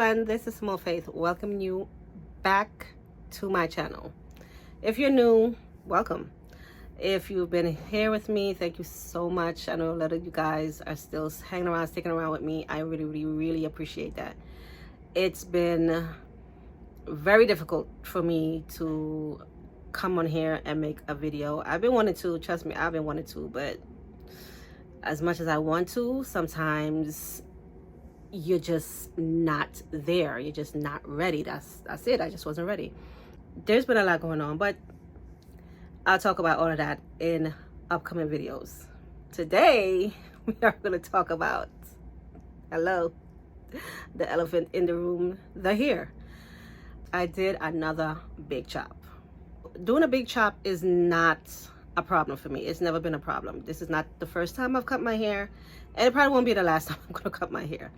everyone, this is Small Faith welcoming you back to my channel. If you're new, welcome. If you've been here with me, thank you so much. I know a lot of you guys are still hanging around, sticking around with me. I really appreciate that. It's been very difficult for me to come on here and make a video. I've been wanting to, trust me, I've been wanting to, but as much as I want to, sometimes you're just not there. You're just not ready. That's it. I just wasn't ready. There's been a lot going on, but I'll talk about all of that in upcoming videos. Today, we are going to talk about, hello, the elephant in the room, the hair. I did another big chop. Doing a big chop is not a problem for me. It's never been a problem. This is not the first time I've cut my hair, and it probably won't be the last time I'm going to cut my hair.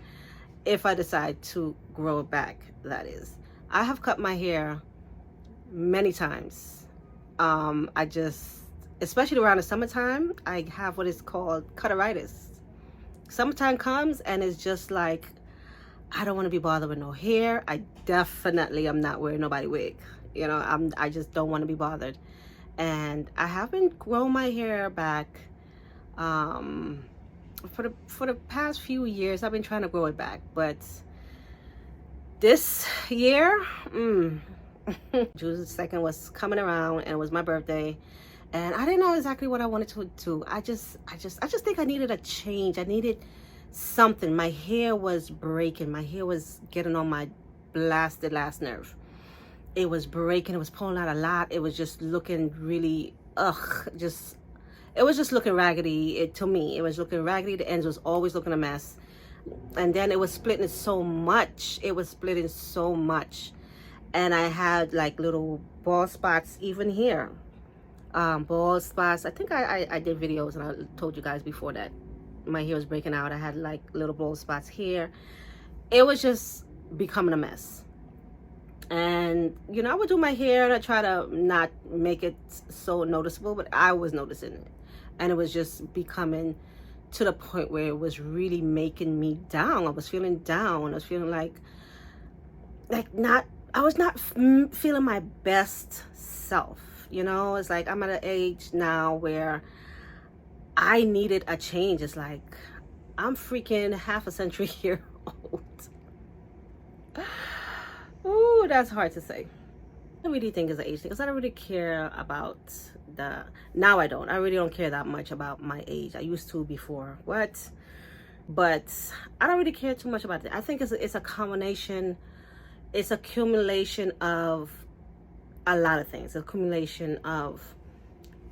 If I decide to grow it back, that is. I have cut my hair many times. I just, especially around the summertime, I have what is called cutteritis. Summertime comes and it's just like, I don't want to be bothered with no hair. I definitely am not wearing nobody wig. You know, I just don't want to be bothered. And I haven't grown my hair back for the past few years. I've been trying to grow it back, but this year, June 2nd was coming around and it was my birthday, and I didn't know exactly what I wanted to do. I just think I needed a change. I needed something. My hair was breaking. My hair was getting on my blasted last nerve. It was breaking. It was pulling out a lot. It was just looking really it was just looking raggedy. To me, it was looking raggedy. The ends was always looking a mess. And then it was splitting so much. It was splitting so much. And I had like little bald spots even here. Bald spots. I think I did videos and I told you guys before that my hair was breaking out. I had like little bald spots here. It was just becoming a mess. And, you know, I would do my hair and I try to not make it so noticeable, but I was noticing it. And it was just becoming to the point where it was really making me down. I was feeling down. I was feeling I was not feeling my best self. You know, it's like I'm at an age now where I needed a change. It's like I'm freaking half a century year old. Ooh, that's hard to say. I really think it's an age thing because I don't really care about now I don't. I really don't care that much about my age. I used to before. But I don't really care too much about it. I think it's a combination. It's accumulation of a lot of things. Accumulation of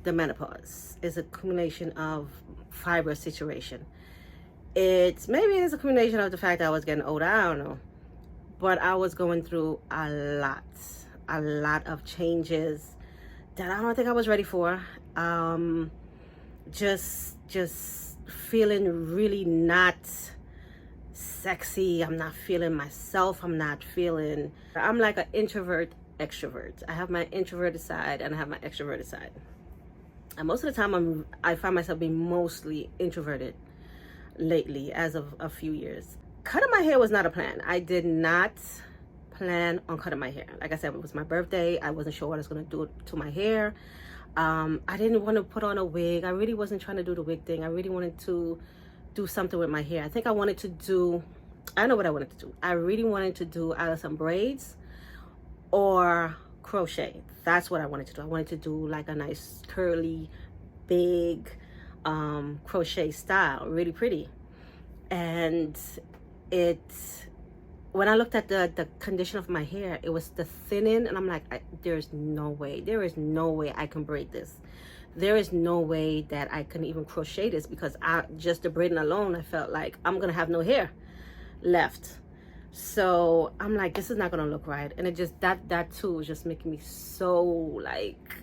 the menopause. It's accumulation of fiber situation. Maybe it's a combination of the fact that I was getting older. I don't know. But I was going through a lot of changes that I don't think I was ready for. Just feeling really not sexy. I'm not feeling myself. I'm like an introvert extrovert. I have my introverted side and I have my extroverted side. And most of the time I find myself being mostly introverted lately as of a few years. Cutting my hair was not a plan. I did not plan on cutting my hair. Like I said, it was my birthday. I wasn't sure what I was going to do to my hair. I didn't want to put on a wig. I really wasn't trying to do the wig thing. I really wanted to do something with my hair. I think I wanted to do, I know what I wanted to do. I really wanted to do either some braids or crochet. That's what I wanted to do. I wanted to do like a nice curly, big crochet style, really pretty. And when I looked at the condition of my hair, it was the thinning, and I'm like, there is no way I can braid this. There is no way that I can even crochet this, because just the braiding alone, I felt like I'm gonna have no hair left. So I'm like, this is not gonna look right. And it just, that too was just making me so like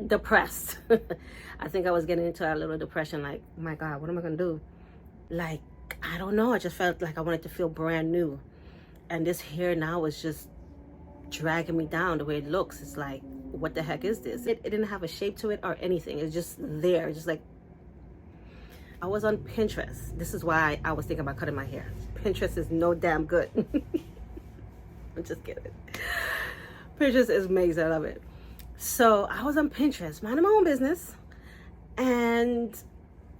depressed. I think I was getting into a little depression, like, oh my God, what am I gonna do? Like, I don't know. I just felt like I wanted to feel brand new. And this hair now is just dragging me down the way it looks. It's like, what the heck is this? It didn't have a shape to it or anything. It's just there. Just like, I was on Pinterest. This is why I was thinking about cutting my hair. Pinterest is no damn good. I'm just kidding. Pinterest is amazing. I love it. So I was on Pinterest, minding my own business, and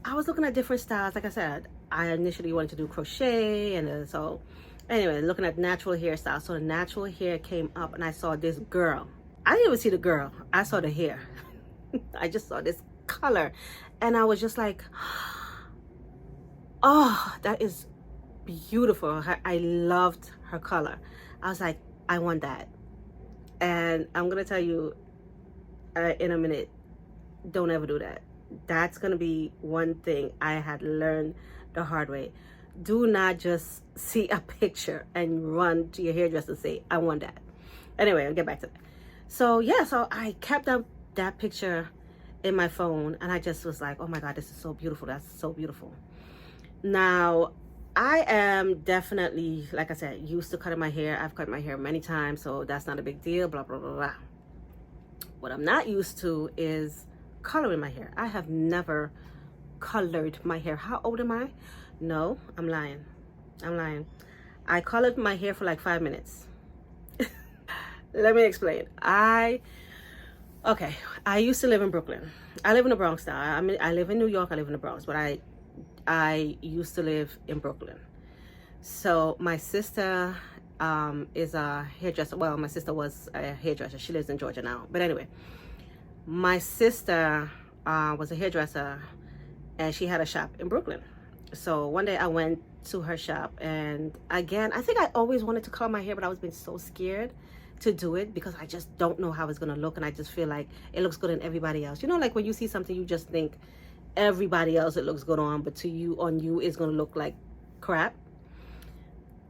I was looking at different styles. Like I said, I initially wanted to do crochet, and so anyway, looking at natural hairstyles. So the natural hair came up, and I saw this girl. I didn't even see the girl. I saw the hair. I just saw this color, and I was just like, oh, that is beautiful. I loved her color. I was like, I want that. And I'm gonna tell you in a minute, don't ever do that. That's gonna be one thing I had learned the hard way. Do not just see a picture and run to your hairdresser and say, I want that. Anyway, I'll get back to that. So yeah, so I kept up that picture in my phone, and I just was like, oh my God, this is so beautiful. That's so beautiful. Now, I am definitely, like I said, used to cutting my hair. I've cut my hair many times, so that's not a big deal, blah, blah, blah, blah. What I'm not used to is coloring my hair. I have never colored my hair. How old am I? No, I'm lying. I'm lying. I colored my hair for like 5 minutes. Let me explain. I used to live in Brooklyn. I live in the Bronx now. I mean, I live in New York. I live in the Bronx, but I used to live in Brooklyn. So my sister is a hairdresser. Well, my sister was a hairdresser. She lives in Georgia now. But anyway, my sister was a hairdresser, and she had a shop in Brooklyn. So one day I went to her shop, and again, I think I always wanted to color my hair, but I was being so scared to do it because I just don't know how it's gonna look, and I just feel like it looks good on everybody else. You know, like when you see something, you just think everybody else it looks good on, but to you, on you, it's gonna look like crap.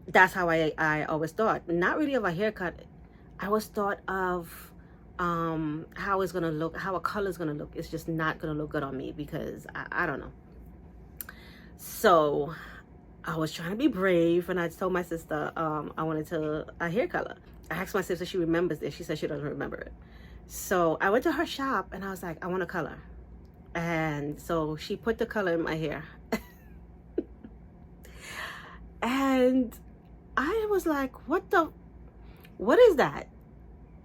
That's how I always thought. Not really of a haircut. I always thought of how it's gonna look, how a color is gonna look. It's just not gonna look good on me because I don't know. So I was trying to be brave, and I told my sister I wanted a hair color. I asked my sister if she remembers this. She said she doesn't remember it. So I went to her shop, and I was like, I want a color. And so she put the color in my hair. And I was like, what is that?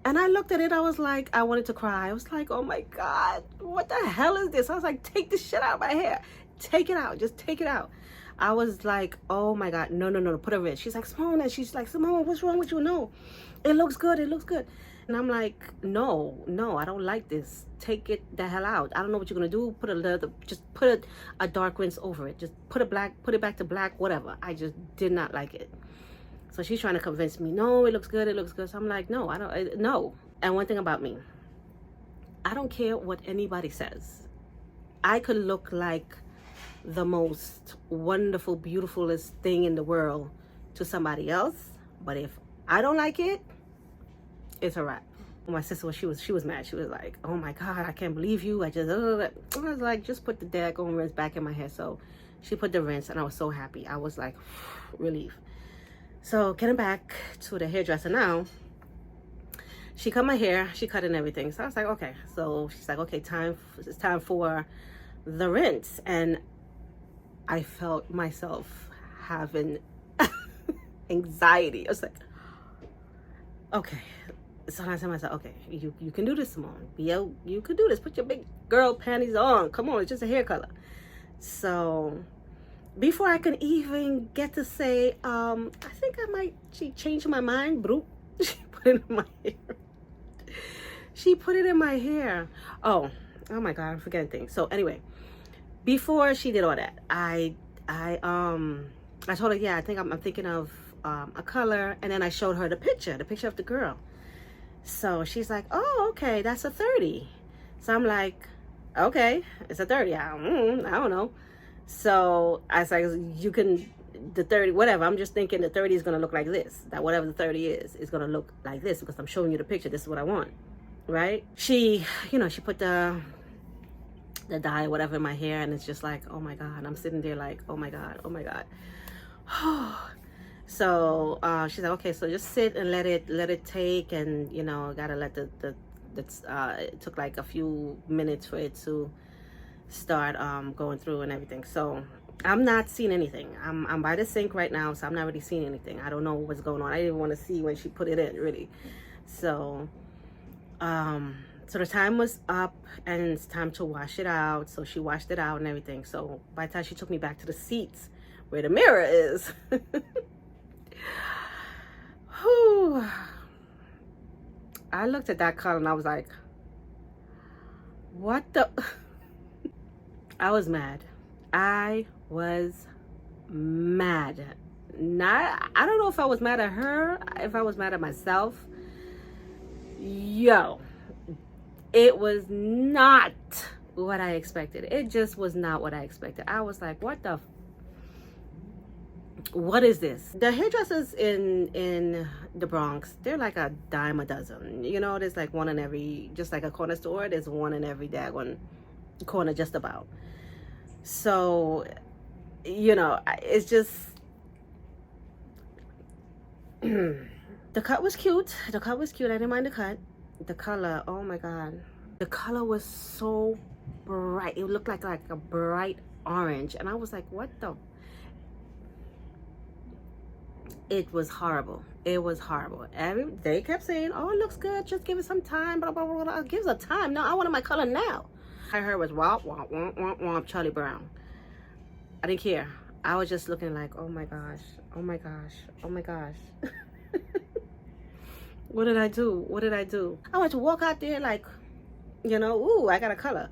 And I looked at it, I was like, I wanted to cry. I was like, oh my God, what the hell is this? I was like, take this shit out of my hair. Take it out, just take it out. I was like, oh my God, no, put a rinse. She's like, Simone, and she's like, Simone, what's wrong with you? No, it looks good, it looks good. And I'm like, no, I don't like this. Take it the hell out. I don't know what you're gonna do. Just put a dark rinse over it. Just put it back to black, whatever. I just did not like it. So she's trying to convince me, no, it looks good, it looks good. So I'm like, no, no. And one thing about me, I don't care what anybody says. I could look like the most wonderful, beautifulest thing in the world to somebody else, but if I don't like it, it's a wrap. My sister, she was mad. She was like, oh my God, I can't believe you. I was like, just put the daggone rinse back in my hair. So she put the rinse, and I was so happy. I was like, relief. So getting back to the hairdresser now, she cut my hair, she cut in everything. So I was like, okay. So she's like, okay, it's time for the rinse. And I felt myself having anxiety. I was like, okay. So I said to myself, okay, you can do this, Simone. You can do this. Put your big girl panties on. Come on, it's just a hair color. So before I could even get to say, I think she changed my mind. Broop. She put it in my hair. She put it in my hair. Oh my God, I'm forgetting things. So anyway, before she did all that, I told her, yeah, I think I'm thinking of a color, and then I showed her the picture of the girl. So she's like, oh, okay, that's a 30. So I'm like, okay, it's a 30. I don't know. So I was like, the 30, whatever. I'm just thinking the 30 is going to look like this. That whatever the 30 is going to look like this because I'm showing you the picture. This is what I want, right? She put the dye, whatever, in my hair, and it's just like, oh my God. I'm sitting there like, oh my God. So she's like, okay, so just sit and let it take, and gotta let it took like a few minutes for it to start going through and everything. So I'm not seeing anything. I'm by the sink right now, so I'm not really seeing anything. I don't know what's going on. I didn't want to see when she put it in, really. So, so the time was up and it's time to wash it out. So she washed it out and everything. So by the time she took me back to the seats where the mirror is, whew, I looked at that color and I was like, what the? I was mad. I was mad. Not, I don't know if I was mad at her, if I was mad at myself. Yo, it was not what I expected. It just was not what I expected. I was like, what the what is this? The hairdressers in the Bronx, they're like a dime a dozen. You know, there's like one in every, just like a corner store, there's one in every daggone corner just about. So, you know, it's just the cut was cute. The cut was cute. I didn't mind the cut. The color, oh my god, the color was so bright. It looked like a bright orange, and I was like, what the? It was horrible. It was horrible. They kept saying, oh, it looks good, just give it some time, blah blah blah blah. Give it time. No, I wanted my color now. I heard was womp womp womp womp womp Charlie Brown. I didn't care. I was just looking like, oh my gosh, oh my gosh, oh my gosh. What did I do? What did I do? I went to walk out there like, you know, ooh, I got a color.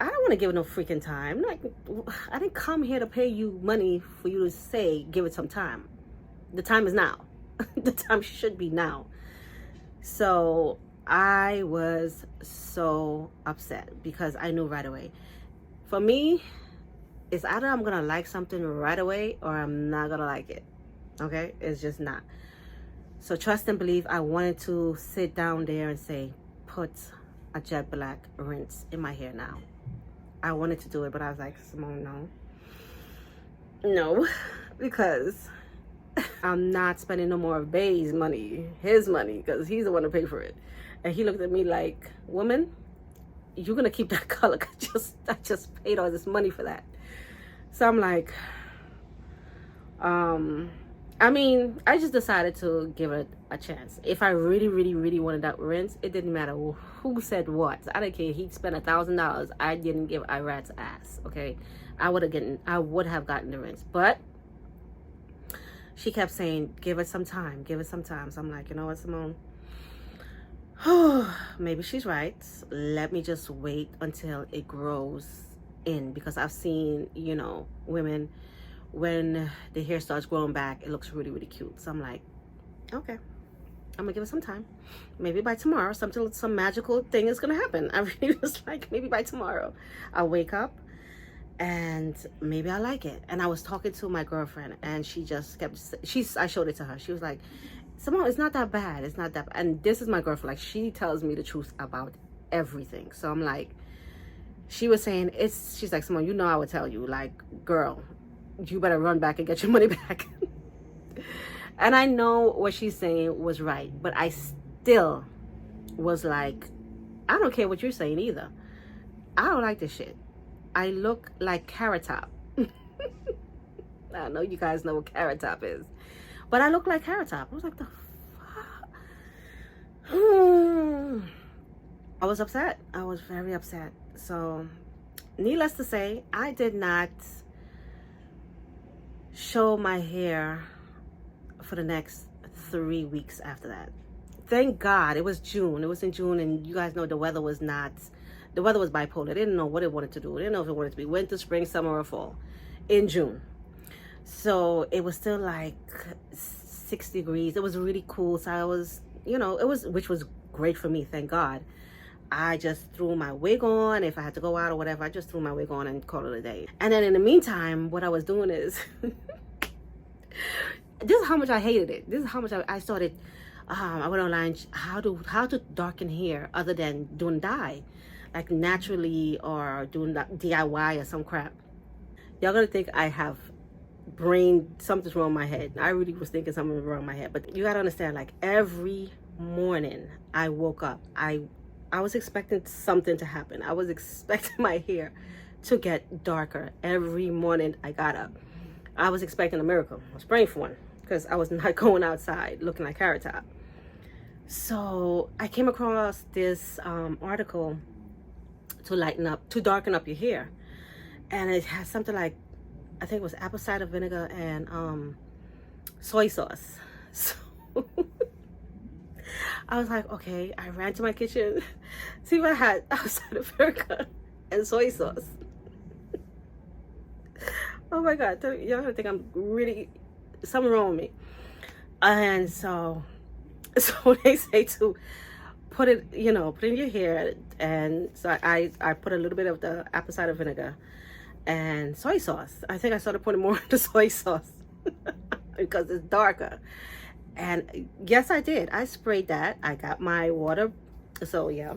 I don't want to give it no freaking time. Like, I didn't come here to pay you money for you to say, give it some time. The time is now. The time should be now. So I was so upset because I knew right away. For me, it's either I'm going to like something right away or I'm not going to like it. Okay? It's just not. So trust and believe, I wanted to sit down there and say, put a jet black rinse in my hair now. I wanted to do it, but I was like, Simone, no. No, because I'm not spending no more of Bay's money, his money, because he's the one to pay for it. And he looked at me like, woman, you're going to keep that color. I just paid all this money for that. So I'm like, I mean, I just decided to give it a chance. If I really, really, really wanted that rinse, it didn't matter who said what. I didn't care. He'd spent $1,000. I didn't give a rat's ass. Okay, I would have gotten the rinse, but she kept saying, "Give it some time. Give it some time." So I'm like, you know what, Simone? Maybe she's right. Let me just wait until it grows in, because I've seen, you know, women, when the hair starts growing back, it looks really, really cute. So I'm like, okay, I'm gonna give it some time. Maybe by tomorrow, some magical thing is gonna happen. I really was like, maybe by tomorrow, I'll wake up and maybe I like it. And I was talking to my girlfriend, and she just kept, I showed it to her. She was like, Simone, it's not that bad. It's not that bad. And this is my girlfriend. Like, she tells me the truth about everything. So I'm like, she was saying, she's like, Simone, you know I would tell you, like, girl, you better run back and get your money back. And I know what she's saying was right, but I still was like, I don't care what you're saying either. I don't like this shit. I look like Carrot Top. I know you guys know what Carrot Top is, but I look like Carrot Top. I was like, the fuck? I was upset. I was very upset. So needless to say, I did not show my hair for the next 3 weeks after that. Thank God. It was June. It was in June, and you guys know the weather was bipolar. They didn't know what it wanted to do. They didn't know if it wanted to be winter, spring, summer, or fall in June. So it was still like 6 degrees. It was really cool. So I was, you know, which was great for me, thank God. I just threw my wig on. If I had to go out or whatever, I just threw my wig on and called it a day. And then in the meantime, what I was doing is, this is how much I hated it. This is how much I started, I went online, how to darken hair other than doing dye, like naturally, or doing DIY or some crap. Y'all gonna think I have something's wrong in my head. I really was thinking something was wrong in my head. But you gotta understand, like, every morning I woke up, I was expecting something to happen. I was expecting my hair to get darker every morning I got up. I was expecting a miracle. I was praying for one because I was not going outside looking like Carrot Top. So I came across this article to darken up your hair. And it has something like, I think it was apple cider vinegar and soy sauce. So I was like, okay, I ran to my kitchen, see what I had apple cider vinegar and soy sauce. Oh my God, y'all gonna think I'm really, something wrong with me. And so they say to put it, put it in your hair. And so I put a little bit of the apple cider vinegar and soy sauce. I think I started putting more of the soy sauce because it's darker. And yes, I did. I sprayed that. I got my water. So yeah,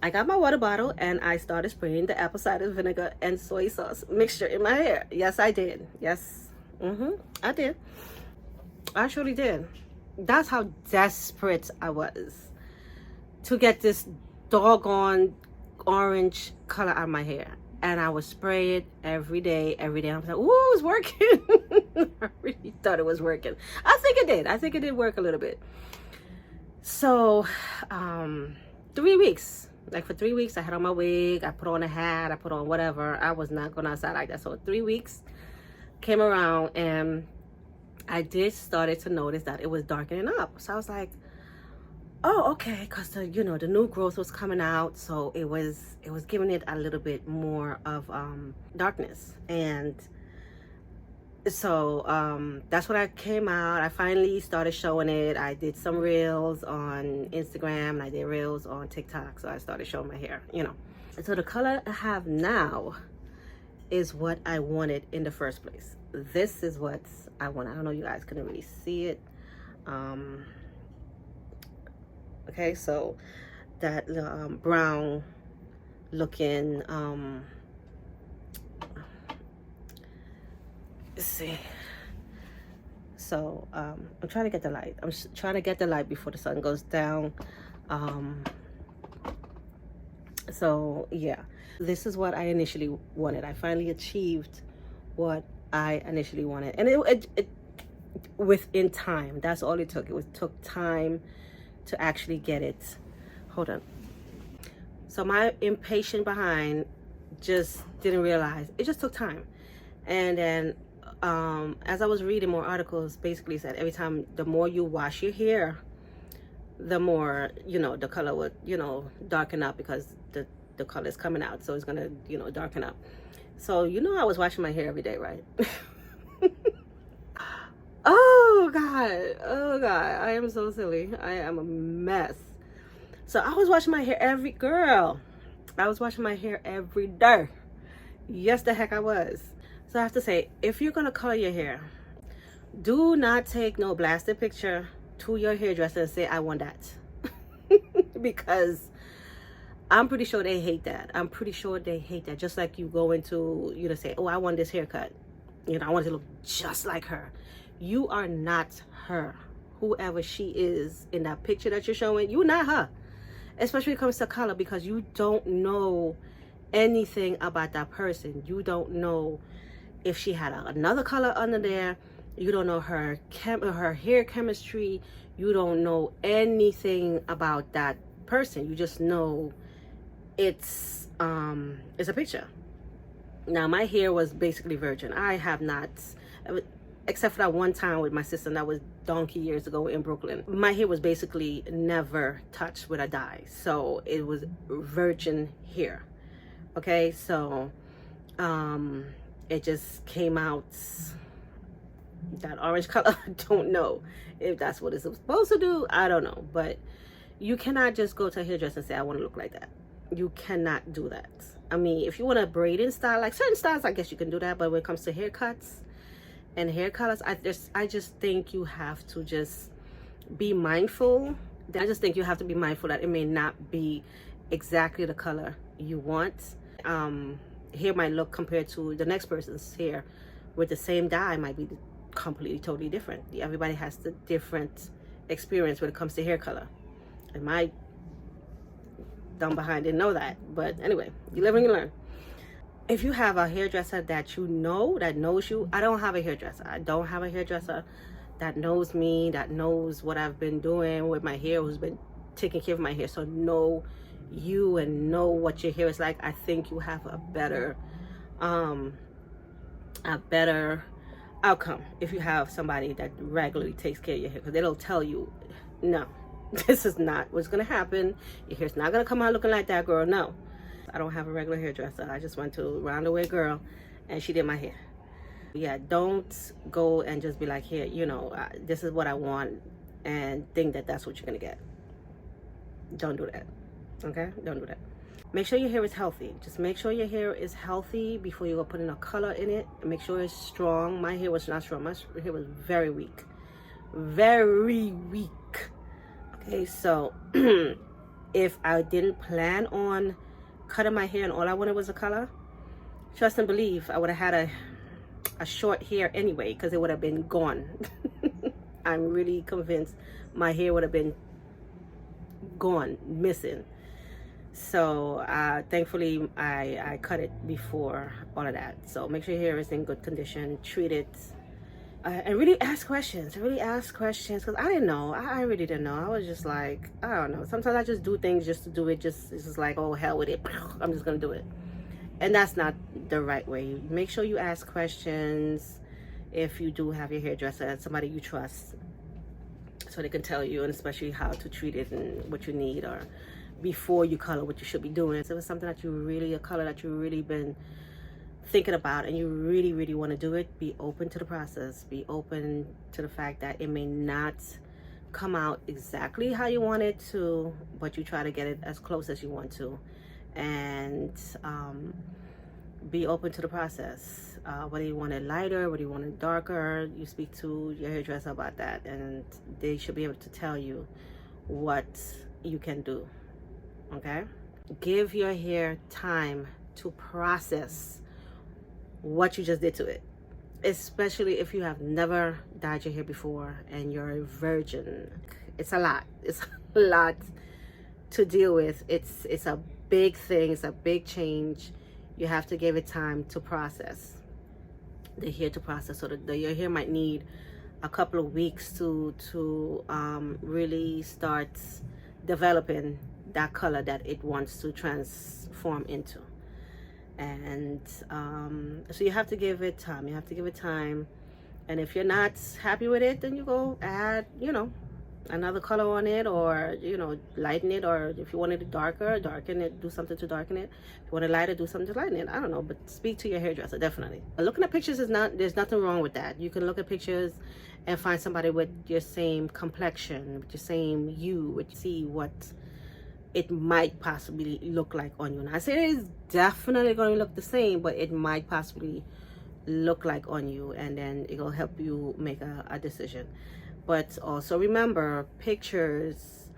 I got my water bottle and I started spraying the apple cider vinegar and soy sauce mixture in my hair. Yes, I did. Yes, I did. I surely did. That's how desperate I was to get this doggone orange color out of my hair. And I would spray it every day. I was like, ooh, it's working. I really thought it was working. I think it did. I think it did work a little bit. So 3 weeks. Like for 3 weeks, I had on my wig, I put on a hat, I put on whatever. I was not going outside like that. So 3 weeks came around and I started to notice that it was darkening up. So I was like, oh, okay, because the new growth was coming out, so it was giving it a little bit more of darkness. And so that's when I came out. I finally started showing it. I did some reels on Instagram and I did reels on TikTok. So I started showing my hair, So the color I have now is what I wanted in the first place. This is what I want. I don't know, you guys couldn't really see it. Okay, so that brown looking, let's see. So I'm trying to get the light. I'm trying to get the light before the sun goes down. So yeah, this is what I initially wanted. I finally achieved what I initially wanted, and it within time. That's all it took. It took time to actually get it. Hold on. So my impatient behind just didn't realize it just took time. And then as I was reading more articles, basically said every time, the more you wash your hair, the more the color would darken up, because the color is coming out, so it's gonna darken up. So I was washing my hair every day, right? Oh God, I am so silly. I am a mess. So I was washing my hair I was washing my hair every day. Yes, the heck I was. So I have to say, if you're gonna color your hair, do not take no blasted picture to your hairdresser and say, I want that. Because I'm pretty sure they hate that. I'm pretty sure they hate that. Just like you go into, say, oh, I want this haircut. I want it to look just like her. You are not her. Whoever she is in that picture that you're showing, you're not her. Especially when it comes to color, because you don't know anything about that person. You don't know if she had another color under there. You don't know her hair chemistry. You don't know anything about that person. You just know it's a picture. Now my hair was basically virgin. I have not, except for that one time with my sister, and that was donkey years ago in Brooklyn. My hair was basically never touched with a dye. So it was virgin hair. Okay, so it just came out that orange color. I don't know if that's what it's supposed to do. I don't know. But you cannot just go to a hairdresser and say, I want to look like that. You cannot do that. I mean, if you want a braiding style, like certain styles, I guess you can do that. But when it comes to haircuts and hair colors, I just think you have to just be mindful. I just think you have to be mindful that it may not be exactly the color you want. Hair might look, compared to the next person's hair with the same dye, might be completely, totally different. Everybody has the different experience when it comes to hair color. And dumb behind didn't know that. But anyway, you live and you learn. If you have a hairdresser that you know, that knows you, I don't have a hairdresser. I don't have a hairdresser that knows me, that knows what I've been doing with my hair, who's been taking care of my hair. So know you and know what your hair is like. I think you have a better outcome if you have somebody that regularly takes care of your hair, because they'll tell you, no, this is not what's gonna happen. Your hair's not gonna come out looking like that, girl. No, I don't have a regular hairdresser. I just went to Roundaway Girl and she did my hair. Yeah, don't go and just be like, here, you know, this is what I want, and think that that's what you're gonna get. Don't do that. Okay, don't do that. Make sure your hair is healthy. Just make sure your hair is healthy before you go put in a color in it. Make sure it's strong. My hair was not strong. My hair was very weak. Very weak. Okay, so if I didn't plan on cutting my hair and all I wanted was a color, trust and believe I would have had a short hair anyway, because it would have been gone. I'm really convinced my hair would have been gone, missing. So thankfully I cut it before all of that. So make sure your hair is in good condition, treat it, and really ask questions, because I didn't know. I really didn't know. I was just like, I don't know, sometimes I just do things just to do it. It's just like, oh, hell with it, I'm just gonna do it. And that's not the right way. Make sure you ask questions if you do have your hairdresser and somebody you trust, so they can tell you, and especially how to treat it and what you need, or before you color, what you should be doing. So if it's something that you really, a color that you've really been thinking about and you really, really want to do it, be open to the process. Be open to the fact that it may not come out exactly how you want it to, but you try to get it as close as you want to. And be open to the process. Whether you want it lighter, whether you want it darker, you speak to your hairdresser about that, and they should be able to tell you what you can do. Okay, give your hair time to process what you just did to it, especially if you have never dyed your hair before and you're a virgin. It's a lot to deal with. It's a big thing. It's a big change. You have to give it time to process the hair, so that your hair might need a couple of weeks to really start developing that color that it wants to transform into. And so you have to give it time. And if you're not happy with it, then you go add, you know, another color on it, or, you know, lighten it, or if you wanted it darker, darken it, do something to darken it. If you want it lighter, do something to lighten it. I don't know, but speak to your hairdresser, definitely. Looking at pictures there's nothing wrong with that. You can look at pictures and find somebody with your same complexion, with your same see what it might possibly look like on you. And I say it is definitely going to look the same, but it might possibly look like on you, and then it will help you make a decision. But also remember, pictures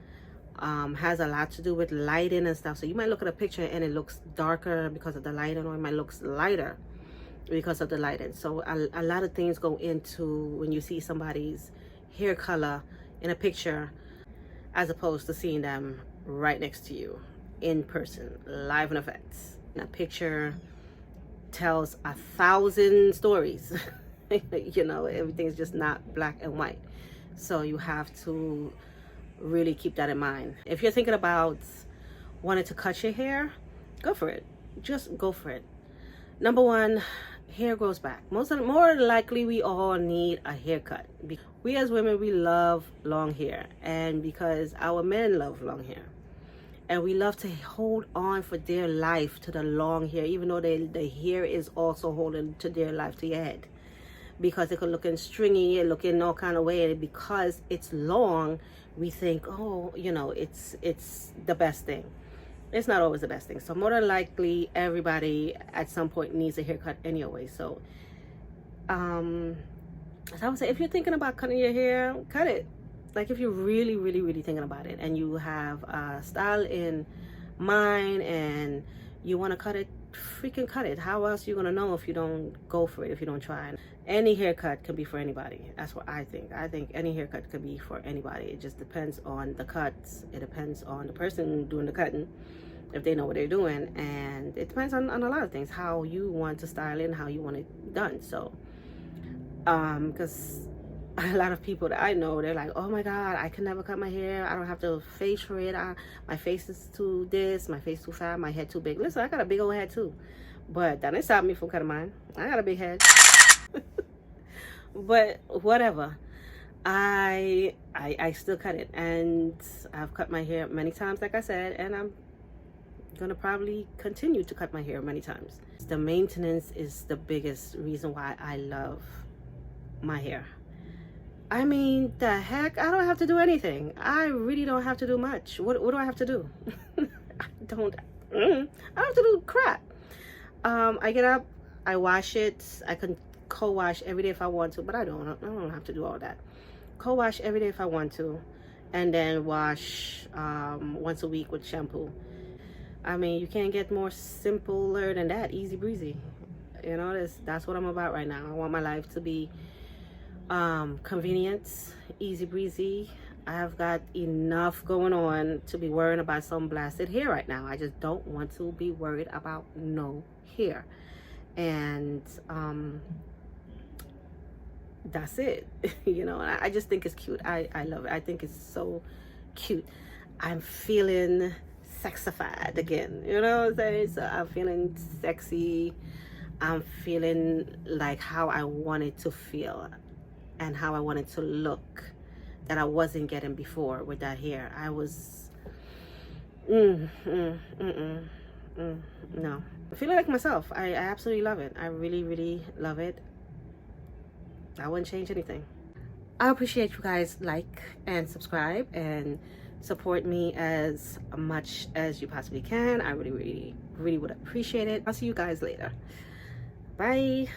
has a lot to do with lighting and stuff. So you might look at a picture and it looks darker because of the lighting, or it might look lighter because of the lighting. So a lot of things go into when you see somebody's hair color in a picture, as opposed to seeing them right next to you in person, live in effect. And a picture tells 1,000 stories. You know, everything's just not black and white. So you have to really keep that in mind. If you're thinking about wanting to cut your hair, go for it. Just go for it. Number one, hair grows back. More likely, we all need a haircut. We as women, we love long hair, and because our men love long hair, and we love to hold on for dear life to the long hair, even though the hair is also holding to dear life to your head, because it could look in stringy, it look in all kind of way, and because it's long, we think, oh, you know, it's the best thing. It's not always the best thing. So more than likely, everybody at some point needs a haircut anyway. So as I would say, if you're thinking about cutting your hair, cut it. Like if you're really, really, really thinking about it, and you have a style in mind and you want to cut it, freaking cut it. How else are you gonna know if you don't go for it, if you don't try? Any haircut can be for anybody. That's what I think. I think any haircut could be for anybody. It just depends on the cuts. It depends on the person doing the cutting, if they know what they're doing, and it depends on a lot of things, how you want to style it and how you want it done. So because a lot of people that I know, they're like, oh my god, I can never cut my hair, I don't have to face for it, my face is too this, my face too fat, my head too big. Listen, I got a big old head too, but that didn't stop me from cutting mine. I got a big head. But whatever, I still cut it, and I've cut my hair many times, like I said, and I'm gonna probably continue to cut my hair many times. The maintenance is the biggest reason why I love my hair. I mean, the heck, I don't have to do anything. I really don't have to do much. What do I have to do? I don't have to do crap. I get up, I wash it. I can co-wash every day if I want to, but I don't have to do all that. Co-wash every day if I want to, and then wash once a week with shampoo. I mean, you can't get more simpler than that. Easy breezy. You know, that's what I'm about right now. I want my life to be convenience, easy breezy. I have got enough going on to be worrying about some blasted hair right now. I just don't want to be worried about no hair. And that's it. You know, I just think it's cute. I love it. I think it's so cute. I'm feeling sexified again, you know what I'm saying? So I'm feeling sexy. I'm feeling like how I wanted to feel and how I wanted to look, that I wasn't getting before with that hair. I was no, I feel like myself. I absolutely love it. I really love it. I wouldn't change anything. I appreciate you guys like and subscribe and support me as much as you possibly can. I really would appreciate it. I'll see you guys later. Bye.